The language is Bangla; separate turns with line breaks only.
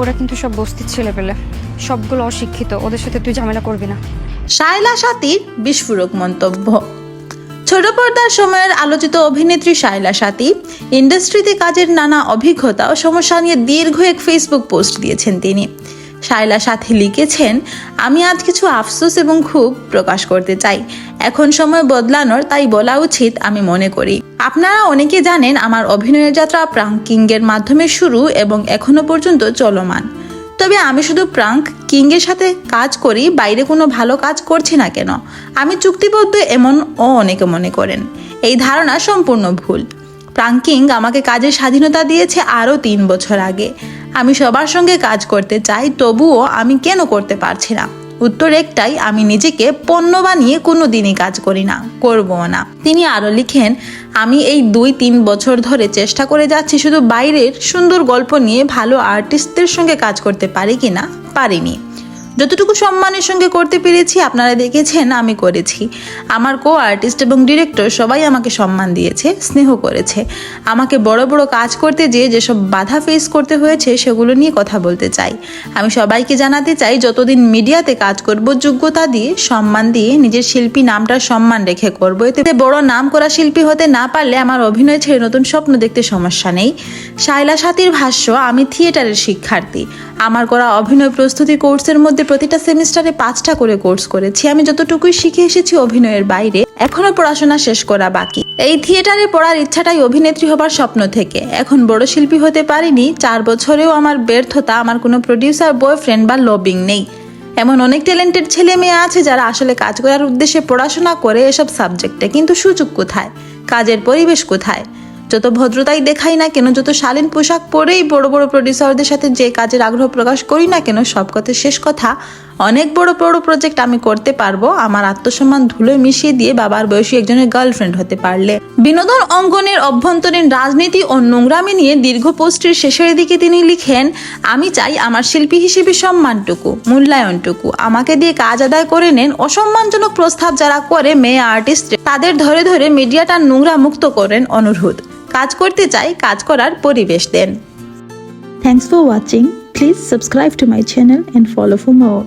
ওরা কিন্তু সব বস্তির ছেলে পেলে, সবগুলো অশিক্ষিত, ওদের সাথে তুই ঝামেলা করবি না।
শায়লা সাথীর বিস্ফোরক মন্তব্য। ছোট পর্দার সময়ের আলোচিত অভিনেত্রী শায়লা সাথী ইন্ডাস্ট্রিতে কাজের নানা অভিজ্ঞতা ও সমস্যা নিয়ে দীর্ঘ এক ফেসবুক পোস্ট দিয়েছেন তিনি। শায়লা সাথী লিখেছেন, আমি আজ কিছু আফসোস এবং খুব প্রকাশ করতে চাই। এখন সময় বদলানোর, তাই বলা উচিত আমি মনে করি। আপনারা অনেকে জানেন আমার অভিনয়ের যাত্রা প্রাঙ্ক কিংয়ের মাধ্যমে শুরু এবং এখনো পর্যন্ত চলমান। তবে আমি শুধু প্রাঙ্ক কিংয়ের সাথে কাজ করি, বাইরে কোনো ভালো কাজ করছি না কেন, আমি চুক্তিবদ্ধ, এমন অনেকে মনে করেন। এই ধারণা সম্পূর্ণ ভুল। প্রাঙ্ক কিং আমাকে কাজের স্বাধীনতা দিয়েছে আরও 3 বছর আগে। আমি সবার সঙ্গে কাজ করতে চাই, তবুও আমি কেন করতে পারছি না? উত্তর একটাই, আমি নিজেকে পণ্য বানিয়ে কোনো দিনই কাজ করি না, করবও না। তিনি আরও লিখেন, আমি এই 2-3 বছর ধরে চেষ্টা করে যাচ্ছি শুধু বাইরের সুন্দর গল্প নিয়ে ভালো আর্টিস্টদের সঙ্গে কাজ করতে পারি কিনা, পারিনি। যতটুকু সম্মানের সঙ্গে করতে পেরেছি আপনারা দেখেছেন আমি করেছি। আমার কো আর্টিস্ট এবং ডিরেক্টর সবাই আমাকে সম্মান দিয়েছে, স্নেহ করেছে। আমাকে বড় বড় কাজ করতে যেয়ে যেসব বাধা ফেস করতে হয়েছে সেগুলো নিয়ে কথা বলতে চাই। আমি সবাইকে জানাতে চাই, যতদিন মিডিয়াতে কাজ করব যোগ্যতা দিয়ে, সম্মান দিয়ে, নিজের শিল্পী নামটার সম্মান রেখে করব। এতে বড় নাম করা শিল্পী হতে না পারলে আমার অভিনয় ছেড়ে নতুন স্বপ্ন দেখতে সমস্যা নেই। শায়লা সাথীর ভাষ্য, আমি থিয়েটারের শিক্ষার্থী। আমার করা অভিনয় প্রস্তুতি কোর্সের মধ্যে প্রতিটা সেমিস্টারে 5টা করে কোর্স করেছি। আমি যতটুকুই শিখে এসেছি অভিনয়ের বাইরে, এখনো পড়াশোনা শেষ করা বাকি। এই থিয়েটারে পড়ার ইচ্ছাটাই অভিনেত্রী হবার স্বপ্ন থেকে। এখন বড় শিল্পী হতে পারিনি, 4 বছরেও আমার ব্যর্থতা। আমার কোনো প্রডিউসার, বয়ফ্রেন্ড বা লবিং নেই। এমন অনেক ট্যালেন্টেড ছেলে মেয়ে আছে যারা আসলে কাজ করার উদ্দেশ্যে পড়াশোনা করে এসব সাবজেক্টে, কিন্তু সুযোগ কোথায়, কাজের পরিবেশ কোথায়? যত ভদ্রতাই দেখাই না কেন, যত শালীন পোশাক পরেই বড় বড় প্রডিউসারদের সাথে যে কাজের আগ্রহ প্রকাশ করি না কেন, সব কথার শেষ কথা, অনেক বড় বড় প্রজেক্ট আমি করতে পারবো আমার আত্মসম্মান ধুলোয় মিশিয়ে দিয়ে বাবার বয়সী একজনের গার্লফ্রেন্ড হতে পারলে। বিনোদন অঙ্গনের অভ্যন্তরীণ রাজনীতি ও নোংরামি নিয়ে দীর্ঘ পোস্টের শেষের দিকে তিনি লিখেন, আমি চাই আমার শিল্পী হিসেবে সম্মানটুকু, মূল্যায়নটুকু আমাকে দিয়ে কাজ আদায় করে নেন। অসম্মানজনক প্রস্তাব যারা করে মেয়ে আর্টিস্ট, তাদের ধরে ধরে মিডিয়াটা নোংরা মুক্ত করেন অনুরোধ। কাজ করতে চাই, কাজ করার পরিবেশ দেন।
Thanks for watching. Please subscribe to my channel and follow for more.